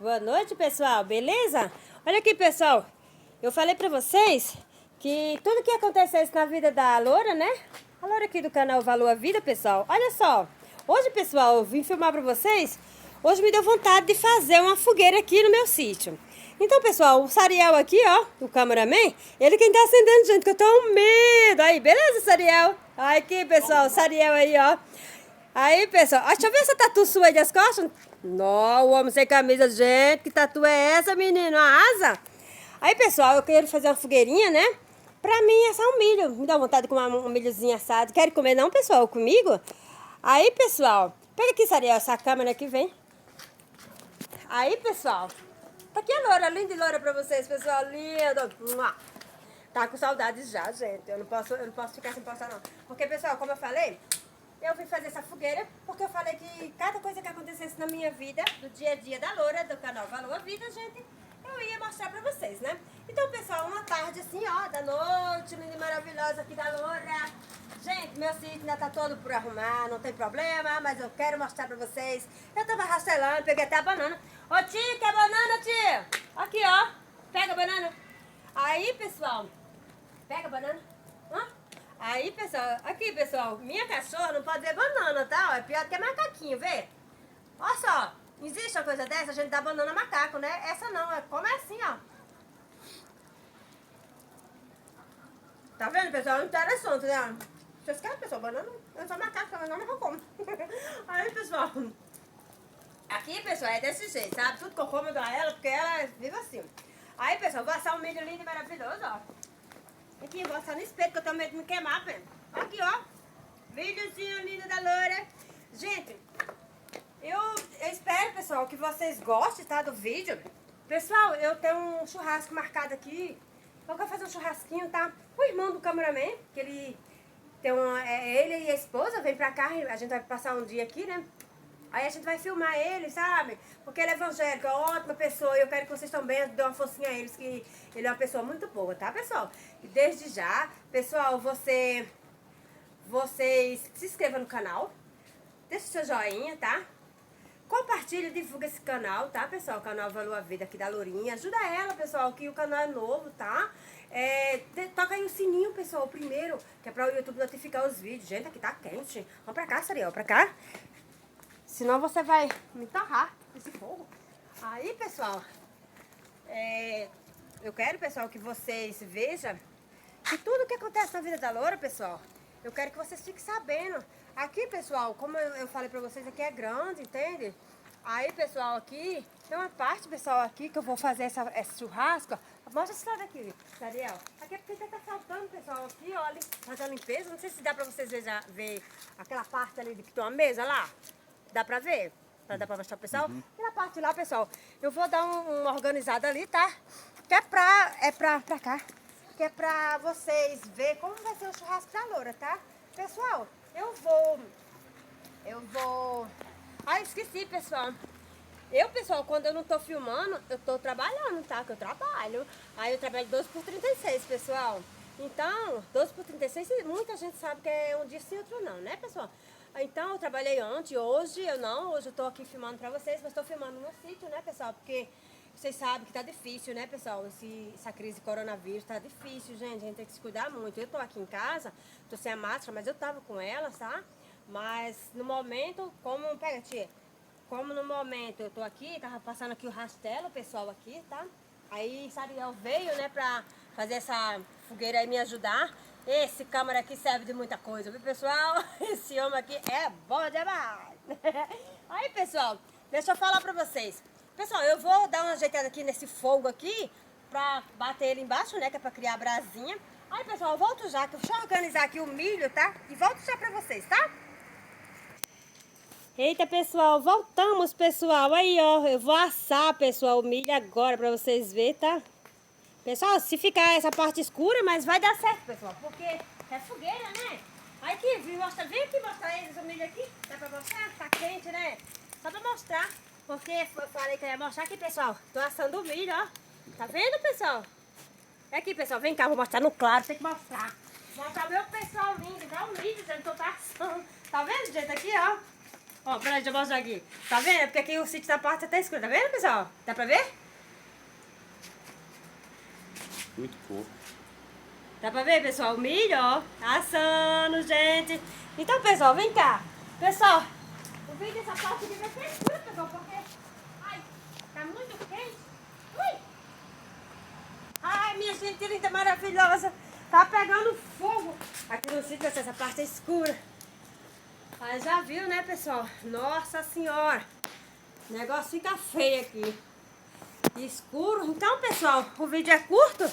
Boa noite, pessoal, beleza? Olha aqui, pessoal, eu falei pra vocês que tudo que acontecesse na vida da Loura, né? A Loura aqui do canal Valor a Vida, pessoal. Olha só, hoje, pessoal, eu vim filmar pra vocês. Hoje me deu vontade de fazer uma fogueira aqui no meu sítio. Então, pessoal, o Sariel aqui, ó, o cameraman, ele quem tá acendendo, gente, que eu tô com medo. Aí, beleza, Sariel? Aí aqui, pessoal, o Sariel aí, ó. Aí, pessoal, deixa eu ver essa tatu sua aí das costas. Não, o homem sem camisa, gente, que tatu é essa, menino? Uma asa? Aí, pessoal, eu quero fazer uma fogueirinha, né? Pra mim, é só um milho. Me dá vontade de comer um milhozinho assado. Quer comer não, pessoal, comigo? Aí, pessoal, pega aqui, Sariel, essa câmera aqui, vem. Aí, pessoal, tá aqui a Loura, linda e loura pra vocês, pessoal, linda. Tá com saudades já, gente. Eu não posso ficar sem postar, não. Porque, pessoal, como eu falei, eu vim fazer essa fogueira porque eu falei que cada coisa que acontecesse na minha vida, do dia a dia da Loura, do canal Valor a Vida, gente, eu ia mostrar pra vocês, né? Então, pessoal, uma tarde assim, ó, da noite, linda e maravilhosa aqui da Loura. Gente, meu sítio ainda tá todo por arrumar, não tem problema, mas eu quero mostrar pra vocês. Eu tava rastelando, peguei até a banana. Ô, tia, quer banana, tia? Aqui, ó, pega a banana. Aí, pessoal, pega a banana. Hã? Aí, pessoal, aqui, pessoal, minha cachorra não pode ver banana, tá? Ó, é pior do que macaquinho, vê? Olha só, existe uma coisa dessa, a gente dá banana a macaco, né? Essa não, como é assim, ó. Tá vendo, pessoal? Interessante, né? Vocês querem, pessoal, banana? Eu não sou macaco, banana eu não como. Aí, pessoal, aqui, pessoal, é desse jeito, sabe? Tudo que eu como eu dou a ela, porque ela vive assim. Aí, pessoal, vou assar um milho lindo e maravilhoso, ó. Aqui, vou assar no espeto, que eu tenho medo de me queimar, velho. Aqui, ó. Videozinho lindo da Loura. Gente, eu espero, pessoal, que vocês gostem, tá, do vídeo. Pessoal, eu tenho um churrasco marcado aqui. Eu quero fazer um churrasquinho, tá? O irmão do cameraman, que ele tem ele e a esposa vem pra cá, a gente vai passar um dia aqui, né? Aí a gente vai filmar ele, sabe? Porque ele é evangélico, é uma ótima pessoa. E eu quero que vocês também dêem uma forcinha a eles, que ele é uma pessoa muito boa, tá, pessoal? E desde já, pessoal, vocês se inscrevam no canal. Deixa o seu joinha, tá? Compartilha e divulga esse canal, tá, pessoal? O canal Valor a Vida aqui da Lourinha. Ajuda ela, pessoal, que o canal é novo, tá? Toca aí o sininho, pessoal, primeiro, que é pra o YouTube notificar os vídeos. Gente, aqui tá quente. Vamos pra cá, Sariel, pra cá. Senão você vai me torrar esse fogo. Aí, pessoal, eu quero, pessoal, que vocês vejam que tudo que acontece na vida da Loura, pessoal, eu quero que vocês fiquem sabendo. Aqui, pessoal, como eu falei pra vocês, aqui é grande, entende? Aí, pessoal, aqui tem uma parte, pessoal, aqui que eu vou fazer esse churrasco. Mostra esse lado aqui, Daniel. Aqui é porque tá faltando, pessoal, aqui, ó, fazer a limpeza. Não sei se dá pra vocês ver aquela parte ali que tem uma mesa lá. Dá pra ver? Dá pra mostrar pro pessoal? E na parte lá, pessoal, eu vou dar uma organizada ali, tá? Que é pra cá. Que é pra vocês verem como vai ser o churrasco da Loura, tá? Pessoal, eu vou... Ah, esqueci, pessoal. Pessoal, quando eu não tô filmando, eu tô trabalhando, tá? Que eu trabalho. Aí eu trabalho 12 por 36, pessoal. Então, 12 por 36, muita gente sabe que é um dia sim, outro não, né, pessoal? Então, eu trabalhei ontem, hoje eu não. Hoje eu tô aqui filmando pra vocês, mas tô filmando no sítio, né, pessoal? Porque vocês sabem que tá difícil, né, pessoal? Essa crise coronavírus tá difícil, gente. A gente tem que se cuidar muito. Eu tô aqui em casa, tô sem a máscara, mas eu tava com ela, tá? Mas no momento, pega, tia. Como no momento eu tô aqui, tava passando aqui o rastelo, pessoal, aqui, tá? Aí Sariel veio, né, pra fazer essa fogueira aí, me ajudar. Esse câmera aqui serve de muita coisa, viu, pessoal? Esse homem aqui é bom demais. Aí, pessoal, deixa eu falar pra vocês. Pessoal, eu vou dar uma ajeitada aqui nesse fogo aqui, pra bater ele embaixo, né, que é pra criar a brasinha. Aí, pessoal, eu volto já, que deixa eu organizar aqui o milho, tá? E volto já pra vocês, tá? Eita, pessoal, voltamos, pessoal. Aí, ó, eu vou assar, pessoal, o milho agora pra vocês verem, tá? Pessoal, se ficar essa parte escura, mas vai dar certo, pessoal, porque é fogueira, né? Aí aqui, vem aqui mostrar eles o milho aqui. Dá pra mostrar? Tá quente, né? Só pra mostrar, porque eu falei que eu ia mostrar aqui, pessoal. Tô assando o milho, ó. Tá vendo, pessoal? Aqui, pessoal, vem cá, vou mostrar no claro, tem que mostrar. Mostrar meu pessoal lindo, dá um milho, gente, tô assando. Tá vendo, gente, aqui, ó? Ó, peraí, deixa eu mostrar aqui. Tá vendo? É porque aqui o sítio da parte tá escuro. Tá vendo, pessoal? Dá pra ver? Muito pouco. Dá pra ver, pessoal? O milho, ó. Assando, gente. Então, pessoal, vem cá. Pessoal, o vídeo dessa parte aqui vai ser escura, pessoal, porque... Ai, tá muito quente. Ui! Ai, minha gente, linda, maravilhosa. Tá pegando fogo. Aqui no sítio, essa parte é escura. Aí já viu, né, pessoal? Nossa Senhora. O negócio fica feio aqui. Escuro. Então, pessoal, o vídeo é curto.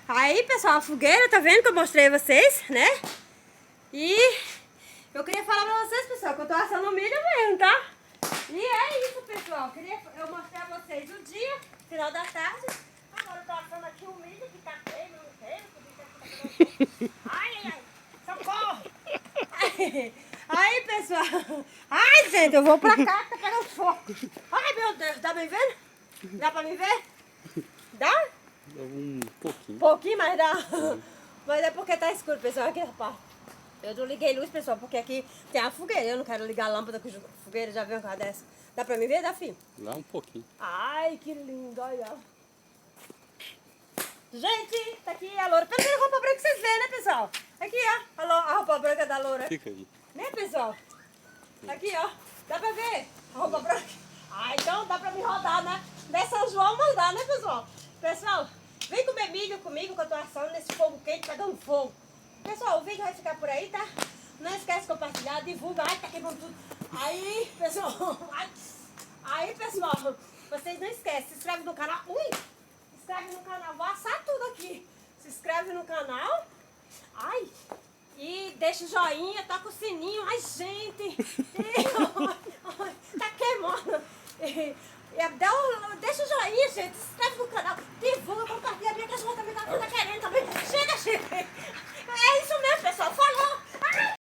Aí, pessoal, a fogueira, tá vendo que eu mostrei a vocês, né? E eu queria falar pra vocês, pessoal, que eu tô assando milho mesmo, tá? E é isso, pessoal. Eu mostrei a vocês o dia, final da tarde. Agora eu tô assando aqui o milho que tá feio, não sei. Ai, ai, ai. Socorro! Aí, pessoal. Ai, gente, eu vou pra cá que tá pegando fogo. Ai, meu Deus, tá me vendo? Dá pra me ver? Dá? Um pouquinho. Pouquinho, mas dá. Mas é porque tá escuro, pessoal, aqui essa parte. Eu não liguei luz, pessoal, porque aqui tem a fogueira. Eu não quero ligar a lâmpada com a fogueira, já viu uma coisa dessa. Dá pra me ver? Dá, filho? Lá um pouquinho. Ai, que lindo, olha. Gente, tá aqui a loura. Pelo menos a roupa branca que vocês veem, né, pessoal? Aqui, ó, a roupa branca da loura. Fica aí. Né, pessoal? Aqui, ó. Dá pra ver a roupa branca? Ah, então dá pra me rodar, né? Nessa João mandar, né, pessoal? Pessoal, vem comer milho comigo que eu tô assando nesse fogo quente, pegando fogo. Pessoal, o vídeo vai ficar por aí, tá? Não esquece de compartilhar, divulga. Ai, tá queimando tudo. Aí, pessoal. Aí, pessoal, vocês não esquecem, se inscreve no canal. Ui! Se inscreve no canal, vou assar tudo aqui. Se inscreve no canal. Ai! E deixa o joinha, toca o sininho. Ai, gente! Tá queimando. Deixa o joinha.